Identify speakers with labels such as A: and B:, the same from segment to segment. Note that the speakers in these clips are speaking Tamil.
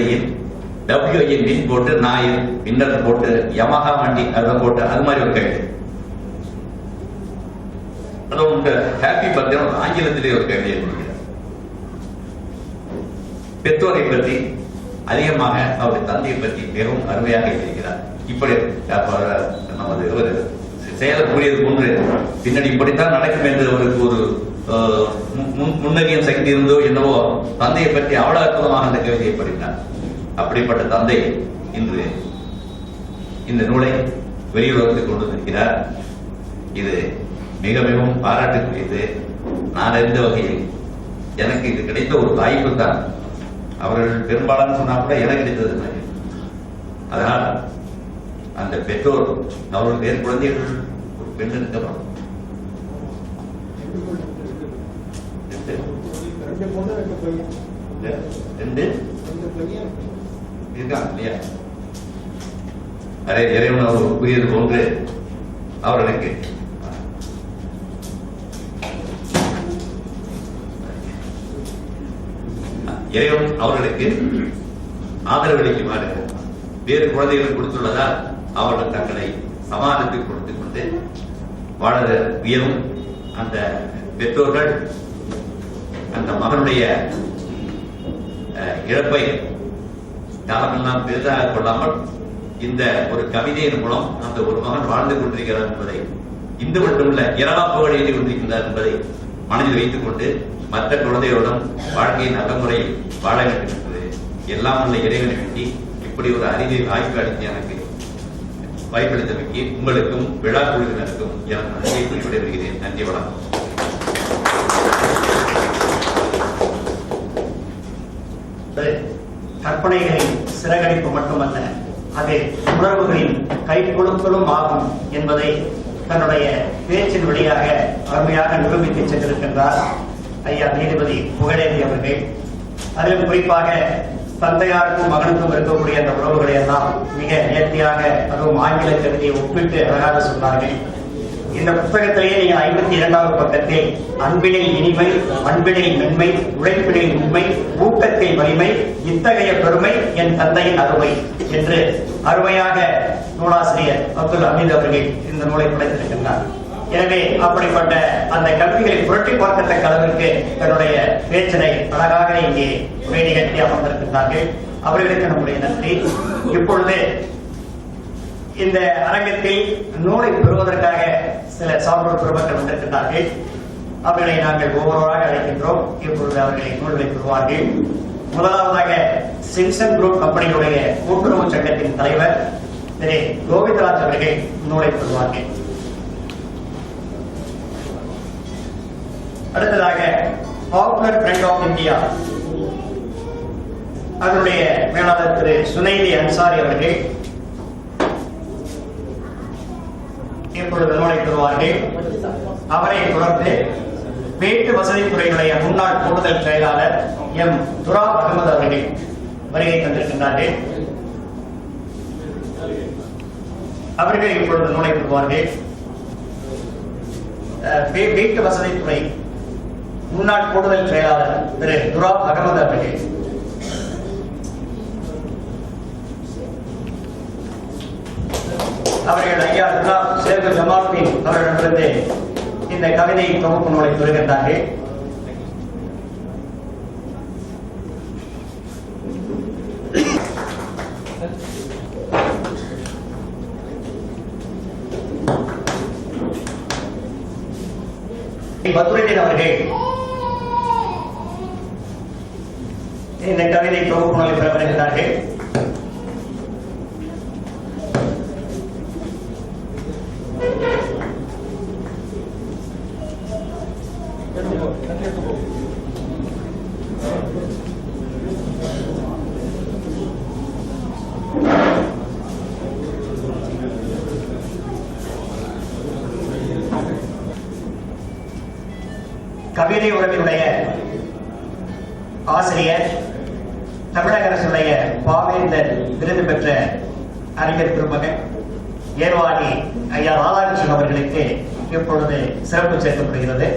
A: கவிதையில் WIN வின் போட்டு நான் வின்னர் போட்டு யமஹா வண்டி அதை போட்டு அது மாதிரி ஒரு கவிதை. உங்க ஹாப்பி பர்த்டே ஆங்கிலத்திலே ஒரு கவிதை எழுதியிருக்கிறார். பெற்றோரை பற்றி அதிகமாக அவருடைய தந்தையை பற்றி மிகவும் அருமையாக எழுதியிருக்கிறார். இப்படி நமது ஒரு செயலக்கூடியது போன்று பின்னாடி இப்படித்தான் நடக்கும் என்று அவருக்கு ஒரு முன்னறியும் சக்தி இருந்தோ என்னவோ தந்தையை பற்றி அவ்வளவு அற்புதமாக அந்த கவிதையை படித்தார். அப்படிப்பட்ட தந்தை இன்று இந்த நூலை வெளியுறவுக்கு கொண்டு வந்திருக்கிறார். இது மிக மிகவும் பாராட்டுக்குரியது. நான் அறிந்த வகையில் எனக்கு இது கிடைத்த ஒரு வாய்ப்பு தான். அவர்கள் பெரும்பாலான சொன்னா கூட எனக்கு கிடைத்தது. அதனால் அந்த பெற்றோர் அவர்கள் வேறு குழந்தைகள் ஒரு பெண் இருக்கலாம் இருக்காங்க இல்லையா? அரே இறைவன் அவர் புரியது போன்று அவர்களுக்கு இறைவன் அவர்களுக்கு ஆதரவளிக்குமாறு வேறு குழந்தைகள் கொடுத்துள்ளதால் அவர்கள் தங்களை சமாதானத்தில் கொடுத்துக் கொண்டு வாழ உயரும். அந்த பெற்றோர்கள் அந்த மகனுடைய இழப்பை காலமெல்லாம் பெரிதாக கொள்ளாமல் இந்த ஒரு கவிதையின் மூலம் அந்த ஒரு மகன் வாழ்ந்து கொண்டிருக்கிறார் என்பதை, இந்து மட்டுமல்ல இரண்டாம் புகழ் எழுதி கொண்டிருக்கின்றார் என்பதை மனதில் வைத்துக் கொண்டு மற்ற குழந்தைகளுடன் வாழ்க்கையை நல்ல முறையில் வாழ வேண்டும் என்பது எல்லாம் உள்ள இறைவனை வேண்டி இப்படி ஒரு அறிவை வாய்ப்பு அளித்து எனக்கு வாய்ப்பளித்தமைக்கு உங்களுக்கும் விழா குழுவினருக்கும் எனக்கு நன்றியை குறிப்பிட வருகிறேன். நன்றி, வணக்கம்.
B: கற்பனைகளின் சிறகடிப்பு மட்டுமல்ல, அது உணர்வுகளின் கை கொடுக்கலும் ஆகும் என்பதை தன்னுடைய பேச்சின் வழியாக அருமையாக நிரூபித்து சென்றிருக்கின்றார் ஐயா நீதிபதி புகழேந்தி அவர்கள். அதிலும் குறிப்பாக தந்தையாருக்கும் மகனுக்கும் இருக்கக்கூடிய அந்த உறவுகளை எல்லாம் மிக நேர்த்தியாக, அதுவும் ஆங்கில கவிதையை ஒப்பிட்டு அழகாக சொன்னார்கள். இந்த புத்தகத்திலேயே நீங்கள் 52வது பக்கத்தில் அன்பினில் இனிமை, அன்பினில் மென்மை, உழைப்பினில் உண்மை, ஊக்கத்தில் வலிமை, இத்தகைய பெருமை என் தந்தையின் அருமை என்று அருமையாக நூலாசிரியர் அப்துல் ஹமீத் அவர்கள் இந்த நூலை படைத்திருக்கின்றார். எனவே அப்படிப்பட்ட அந்த கல்விகளை புரட்டி பார்க்கத்தக்க அளவிற்கு தன்னுடைய பேச்சினை அழகாக இங்கே உரை நிகழ்த்தி அமர்ந்திருக்கின்றார்கள். அவர்களுக்கு நம்முடைய நன்றி. இப்பொழுது இந்த அரங்கத்தில் நூலை பெறுவதற்காக சில சான்றோர் பெருமக்கள் வந்திருக்கின்றார்கள். அவர்களை நாங்கள் ஒவ்வொருவராக அழைக்கின்றோம். இப்பொழுது அவர்களை நூல்களை பெறுவார்கள். முதலாவதாக சிம்சன் குரூப் கம்பெனியுடைய கூட்டுறவு சங்கத்தின் தலைவர் திரு கோவிந்தராஜ் அவர்கள் நூலை பெறுவார்கள். அடுத்ததாக பாப்புலர் ஃப்ரண்ட் ஆஃப் இந்தியா அதனுடைய மேலாளர் திரு சுனைதி அன்சாரி அவர்கள் இப்பொழுது நூலை பெறுவார்கள். அவரை தொடர்ந்து வீட்டு வசதித்துறையுடைய முன்னாள் கூடுதல் செயலாளர் எம் துராப் அகமது அவர்கள் வருகை தந்திருக்கின்றார்கள். அவர்கள் இப்பொழுது நூலை பெறுவார்கள். வீட்டு வசதித்துறை முன்னாள் கூடுதல் செயலாளர் திரு துராப் அகமது அவர்கள் ஐயா சேகு ஜமாலுதீன் அவர்களிடமிருந்து இந்த கவிதை தொகுப்பு நூலை பெறுகின்றார்கள். பத்ருதீன் அவர்கள் இந்த கவிதை தொகுப்பு நூலை பெற வருகின்றார்கள். கவிதை உறவினுடைய ஆசிரியர், தமிழக அரசுடைய பாவேந்தர் விருது பெற்ற அறிஞர் பெருமகன் ஏர்வாடி ஐயா ராதாகிருஷ்ணன் அவர்களுக்கு இப்பொழுது சிறப்பு சேர்க்கப்படுகிறது.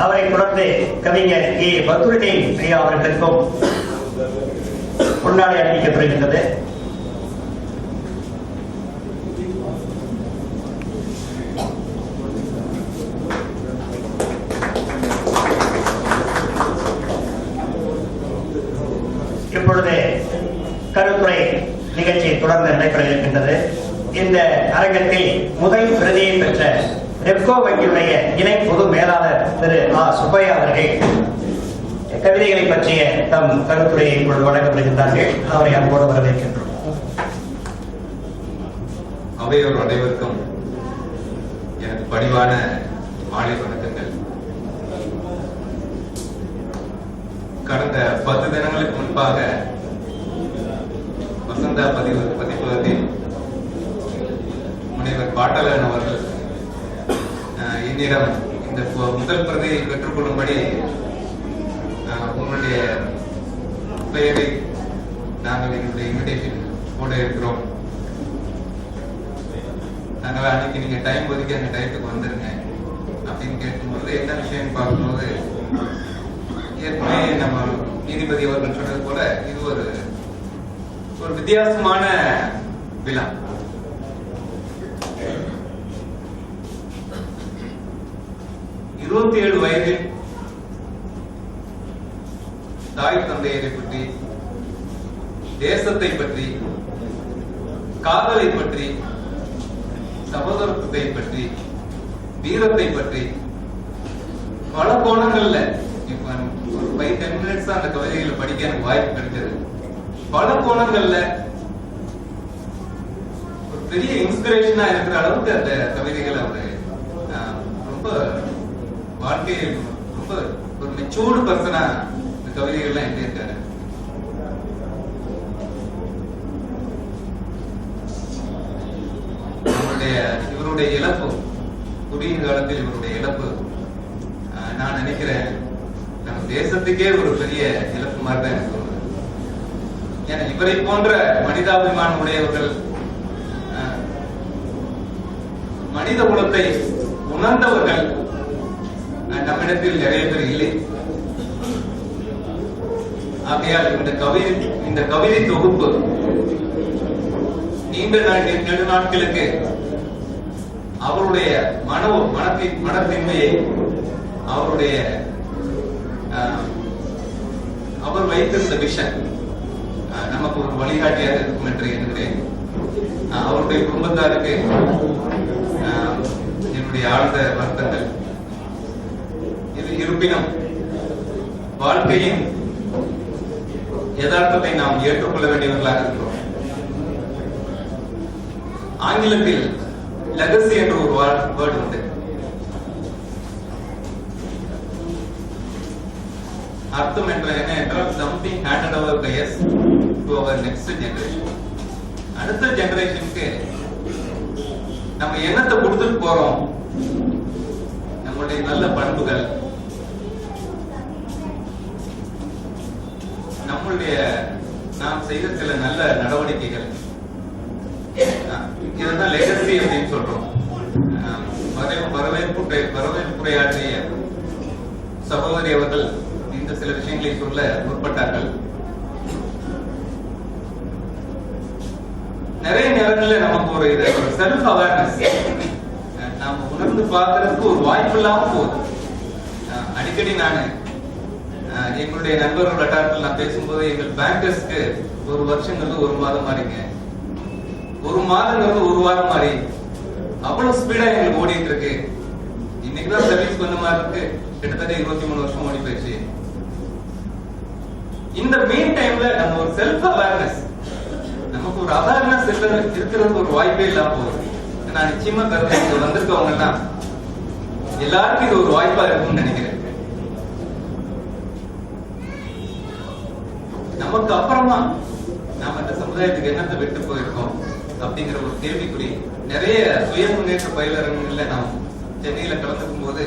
B: அவரை தொடர்ந்து கவிஞர் ஏ பத்ருதீன் ஐயா அவர்களுக்கும் பொன்னாடை அணிவிக்கப்படுகின்றது. இப்பொழுது கருத்துரை நிகழ்ச்சி தொடர்ந்து நடைபெற இருக்கின்றது. இந்த அரங்கத்தில் முதல் பிரதியை பெற்ற ரெப்கோ வங்கியுடைய இணை பொது மேலாளர் திரு ஆ சுப்பையா அவர்கள் கவிதைகளை பற்றிய தம் கருத்துரையை இப்பொழுது வழங்கப்படுகின்றார்கள். அவரை அன்போடு வரவேற்கின்றோம்.
C: அவையோர் அனைவருக்கும் எனக்கு பணிவான மாலை வணக்கங்கள். கடந்த 10 தினங்களுக்கு முன்பாக வசந்தா பதிப்பகத்தில் முனைவர் பாட்டலன் அவர்கள் என்னிடம் இந்த முதல் பிரதியை பெற்றுக்கொள்ளும்படி உங்களுடைய பெயரை நாங்கள் எங்களுடைய இன்விடேஷன் போட இருக்கிறோம், அதனால அன்னைக்கு நீங்க டைம் ஒதுக்கி அந்த டயத்துக்கு வந்துருங்க அப்படின்னு கேட்கும்போது என்ன விஷயம் பார்க்கும்போது, ஏற்கனவே நம்ம நீதிபதி அவர்கள் சொன்னது போல இது ஒரு வித்தியாசமான விழா. இருபத்தி 7 வயதில் தாய் தந்தையரை பற்றி, தேசத்தை பற்றி, காதலை பற்றி, சகோதரத்தை பற்றி, வீரத்தை பற்றி பல கோணங்கள்ல இப்ப ஒரு 5-10 மினிட்ஸ் அந்த கவிதைகளை படிக்க எனக்கு வாய்ப்பு கிடைச்சது. பல கோணங்கள்ல ஒரு பெரிய இன்ஸ்பிரேஷனா இருக்கிற அளவுக்கு அந்த கவிதைகள் அவரு ரொம்ப வாழ்க்கையில் ரொம்ப ஒரு மெச்சூர்டு பர்சனா இந்த கவிதைகள்லாம் எழுதியிருக்காரு. இவருடைய இழப்பு, குடிய காலத்தில் இவருடைய இழப்பு நான் நினைக்கிறேன் நம்ம தேசத்துக்கே ஒரு பெரிய இழப்பு மாதிரி தான் எனக்கு தோணுது. ஏன்னா இவரை போன்ற மனிதாபிமானம் உடையவர்கள், மனித குலத்தை உணர்ந்தவர்கள் நம்மிடத்தில் நிறைய பேர் இல்லை. ஆகையால் இந்த கவிதை தொகுப்பு நீண்ட நெடுநாட்களுக்கு அவருடைய மனத்தின்மையை, அவருடைய அவர் வைத்திருந்த விஷன் நமக்கு ஒரு வழிகாட்டியாக இருக்கும் என்று எண்ணுகிறேன். அவருடைய குடும்பத்தாருக்கு என்னுடைய ஆழ்ந்த வருத்தங்கள். இது இருப்பினும் வாழ்க்கையின் யதார்த்தத்தை நாம் ஏற்றுக்கொள்ள வேண்டியவர்களாக இருக்கிறோம். ஆங்கிலத்தில் லெகசி என்ற ஒரு வேர்டு உண்டு. அர்த்தம் என்ன என்றால் something handed over by us to our next generation. அடுத்த ஜெனரேஷனுக்கு நம்ம என்னத்தை கொடுத்துட்டு போறோம், நம்மளுடைய நல்ல பண்புகள், நம்மளுடைய நாம் செய்த சில நல்ல நடவடிக்கைகள், இதுதான் லெகசி அப்படின்னு சொல்றோம். வரவேற்புரையாற்றிய சகோதரி அவர்கள் இந்த சில விஷயங்களை சொல்ல முற்பட்டார்கள். நிறைய நேரங்களில் நமக்கு ஒரு செல்ஃப் அவேர்னஸ் நாம உணர்ந்து பார்க்கறதுக்கு ஒரு வாய்ப்பு இல்லாம போகுது. அடிக்கடி நான் எங்களுடைய நண்பர்கள் வட்டாரத்தில் நான் பேசும்போது, எங்கள் பேங்கர்ஸ்க்கு ஒரு வருஷங்கிறது ஒரு மாதம் மாறிங்க, ஒரு மாதங்கிறது ஒரு வாரம் மாறி அவ்வளவு ஸ்பீடா எங்களுக்கு ஓடிட்டு இருக்கு. இன்னைக்குதான் சர்வீஸ் பண்ண மாதிரி இருக்கு, கிட்டத்தட்ட 23 வருஷம் ஓடி போயிடுச்சு. இந்த மீன் டைம்ல நம்ம ஒரு செல்ஃப் அவேர்னஸ், நமக்கு ஒரு அவேர்னஸ் இருக்கிறது ஒரு வாய்ப்பே இல்லாம போகுது. நான் நிச்சயமா கருத்து வந்திருக்கவங்க எல்லாம் எல்லாருக்கும் இது ஒரு வாய்ப்பா இருக்கும்னு நினைக்கிறேன். நமக்கு அப்புறமா நாம இந்த சமுதாயத்துக்கு என்னத்தை விட்டு போயிருக்கோம் அப்படிங்கிற ஒரு கேள்விக்குறி நிறைய சுய முன்னேற்ற பயிலரங்கங்கள்ல நாம் சென்னையில கலந்துக்கும் போது,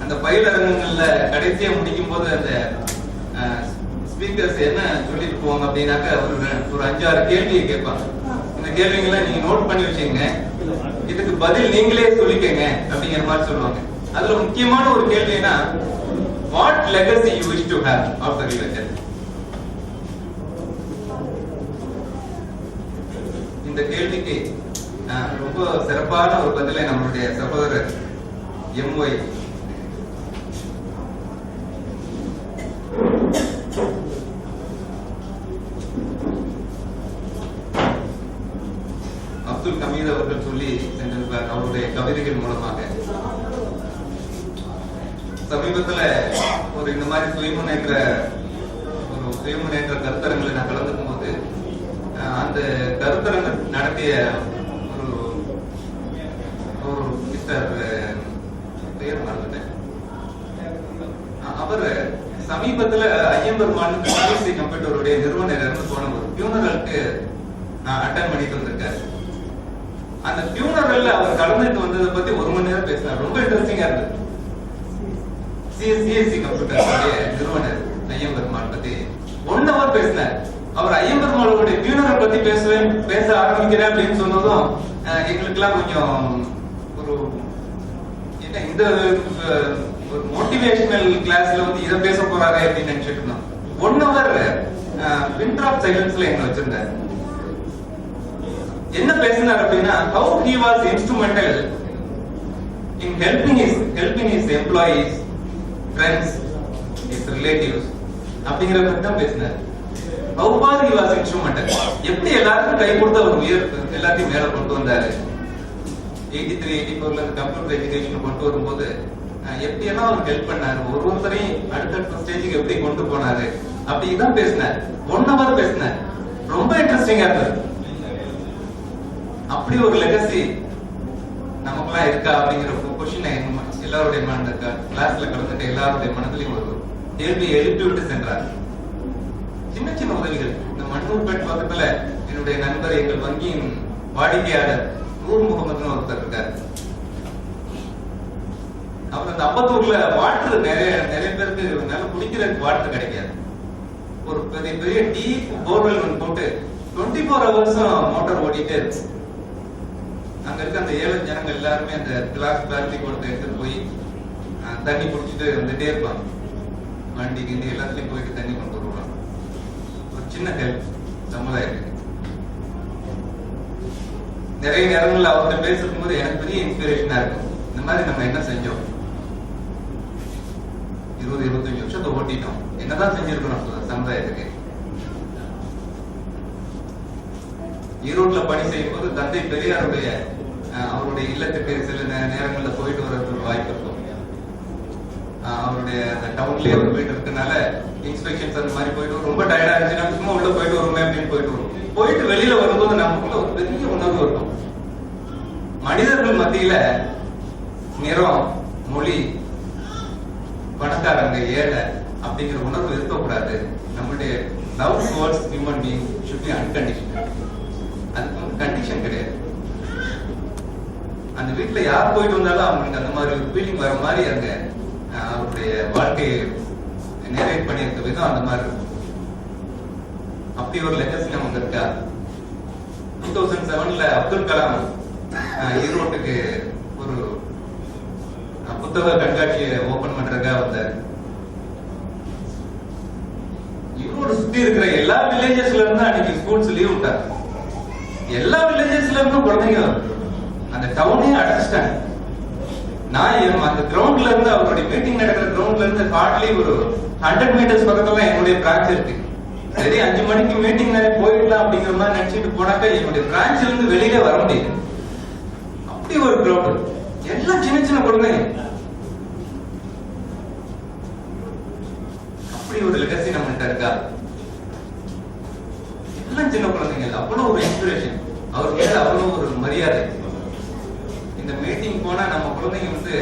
C: அந்த பயிலரங்கங்கள்ல கடைசியா முடிக்கும் போது அந்த ஸ்பீக்கர்ஸ் என்ன சொல்லிட்டு போவாங்க அப்படின்னாக்க ஒரு 5-6 கேள்வியை கேட்பாங்க. இந்த கேள்விகளை நீங்க நோட் பண்ணி வச்சுங்க, இதுக்கு பதில் நீங்களே சொல்லிக்கங்க அப்படிங்கிற மாதிரி சொல்லுவாங்க. அதுல முக்கியமான ஒரு கேள்வினா, what legacy you wish to have after your death? இந்த கேள்விக்கு ரொம்ப சிறப்பான ஒரு பதிலை நம்மளுடைய சகோதரர் எம்ஒய் அப்துல் ஹமீத் அவர்கள் சொல்லி சென்றிருப்பார் அவருடைய கவிதைகள் மூலமாக. சமீபத்துல ஒரு இந்த மாதிரி சுயமுன்னேற்ற கருத்தரங்களை நான் கலந்துக்கும் போது அந்த கருத்தரங்க நடத்திய ஒரு மிஸ்டர் பேர் மறந்துட்டேன். அவர் சமீபத்துல ஐயம்பெருமான் சிஎஸ்சி கம்ப்யூட்டருடைய நிறுவனர் இருந்து போன ஒரு பியூனரலுக்கு அட்டன் பண்ணிட்டு வந்திருக்காரு. அந்த பியூனரல்ல அவர் கலந்துட்டு வந்ததை பத்தி 1 மணி நேரம் பேசினார். ரொம்ப இன்ட்ரெஸ்டிங்கா இருந்தது. சிஎஸ்சி கம்ப்யூட்டருடைய நிறுவனர் ஐயம்பெருமான் பத்தி 1 hour பேசினார். அவர் ஐயம்பெருமானுடைய பியூனரல் பத்தி பேச ஆரம்பிக்கிறேன் அப்படின்னு சொன்னதும் எங்களுக்கு எல்லாம் கொஞ்சம் ஒரு என்ன இந்த ஒரு மோட்டிவேஷனல் கிளாஸ்ல வந்து இதை பேச போறாரு அப்படின்னு நினைச்சிட்டு இருந்தோம். 1 hour விண்டர் ஆஃப் சைலன்ஸ்ல எங்களை வச்சிருந்தாரு. என்ன பேசினார் அப்படின்னா how he was instrumental in helping his employees, friends, his relatives அப்படிங்கிற பத்தி தான் பேசினார். how was he was instrumental, எப்படி எல்லாருக்கும் கை கொடுத்து அவர் எல்லாத்தையும் மேல கொண்டு வந்தாரு. 83-84ல கம்ப்யூட்டர் எஜுகேஷன் கொண்டு வரும்போது எப்படி எல்லாம் அவர் ஹெல்ப் பண்ணாரு, ஒருத்தரையும் அடுத்தடுத்த ஸ்டேஜுக்கு எப்படி கொண்டு போனாரு அப்படிதான் பேசினார். 1 hour பேசினார். ரொம்ப இன்ட்ரெஸ்டிங்கா இருந்தது. அப்படி ஒரு லெகசி நமக்குலாம் இருக்கா அப்படிங்கிற கொஸ்டின் எல்லாருடைய மனதில் கிளாஸ்ல கலந்துட்டு எல்லாருடைய மனதிலையும் ஒரு கேள்வி எழுப்பி விட்டு சென்றார். சின்ன சின்ன உதவிகள். இந்த மண்ணூர்பேட் பக்கத்துல என்னுடைய நண்பர், எங்கள் வங்கியின் வாடிக்கையாளர் நூர் முகமதுன்னு ஒருத்தர் இருக்காரு. அவர் அந்த அம்பத்தூர்ல வாட்டர் நிறைய பேருக்கு நல்ல குடிக்கிறதுக்கு வாட்டர் கிடைக்காது. ஒரு பெரிய டீப் போர்வெல் ஒன்று போட்டு 24 hours மோட்டார் ஓடிட்டே இருக்கு. அங்க இருக்க அந்த 7 ஜனங்க எல்லாருமே அந்த கிளாஸ் பேட்டரி கொடுத்து எடுத்துட்டு போய் தண்ணி குடிச்சிட்டு வந்துட்டே இருப்பாங்க. வண்டி கிண்டி எல்லாத்துலயும் போயிட்டு தண்ணி கொண்டு வருவாங்க. ஒரு சின்ன ஹெல்ப் சமுதாயத்துக்கு. நிறைய நேரங்கள்ல அவர்கிட்ட பேசும் போது எனக்கு பெரிய இன்ஸ்பிரேஷனா இருக்கும். இந்த மாதிரி நம்ம என்ன செஞ்சோம், 20-25 வருஷத்தை ஓட்டிட்டோம், என்னதான் செஞ்சிருக்கணும் சமுதாயத்துக்கு. ஈரோட்ல பணி செய்யும் போது தந்தை பெரியாருடைய அவருடைய இல்லத்துக்கு சில நேரங்கள்ல போயிட்டு வர்றதுக்கு வாய்ப்பு இருக்கும். அவருடைய டவுன்லயே அவர் போயிட்டு இருக்கனால இன்ஸ்பெக்ஷன்ஸ் அந்த மாதிரி போயிட்டு ரொம்ப டயர்டா இருந்துச்சுன்னா சும்மா உள்ள போயிட்டு வருமே அப்படின்னு போயிட்டு வெளியில வரும்போது நமக்குள்ள ஒரு பெரிய உணர்வு இருக்கும். மனிதர்கள் மத்தியில நிறம், மொழி, பணக்காரங்க, ஏழை அப்படிங்கிற உணர்வு இருக்கக்கூடாது. நம்மளுடைய love towards human being should be unconditional. அதுக்கு வந்து கண்டிஷன் கிடையாது. அந்த வீட்டுல யார் போயிட்டு வந்தாலும் அவங்களுக்கு அந்த மாதிரி ஒரு ஃபீலிங் வர மாதிரி அங்க அவருடைய வாழ்க்கையை நேரேட் பண்ணியிருக்க விதம் அந்த மாதிரி இருக்கும். அப்படி ஒரு லெகசி நமக்கு இருக்கா. 2007ல அப்துல் கலாம் ஈரோட்டுக்கு ஒரு புத்தக கண்காட்சியை ஓபன் பண்றதுக்காக வந்தார். ஈரோடு சுத்தி இருக்கிற எல்லா வில்லேஜஸ்ல இருந்து அன்னைக்கு ஸ்கூல்ஸ் லீவ் விட்டாங்க. எல்லா வில்லேஜஸ்ல இருந்தும் குழந்தைங்க அந்த டவுனே அடைச்சிட்டாங்க. நான் அந்த கிரவுண்ட்ல இருந்து அவருடைய மீட்டிங் நடக்கிற கிரவுண்ட்ல இருந்து ஹார்ட்லி ஒரு 100 மீட்டர்ஸ் பக்கத்துல என்னுடைய பிரான்ச் இருக்கு. சரி 5 மணிக்கு மீட்டிங் போயிடலாம் அப்படிங்கிற மாதிரி நினைச்சிட்டு போனாக்கா என்னுடைய பிரான்ச்ல இருந்து வெளியிலே வர முடியாது. அப்படி ஒரு கிரவுண்ட், எல்லாம் சின்ன சின்ன குழந்தைங்க. அப்படி ஒரு லெகசி நம்மகிட்ட இருக்கா. எல்லாம் சின்ன குழந்தைங்க. அவ்வளவு ஒரு இன்ஸ்பிரேஷன், அவர் மேல அவ்வளவு ஒரு மரியாதை. இந்த மீட்டிங் போனா நம்ம குழந்தைங்க வந்து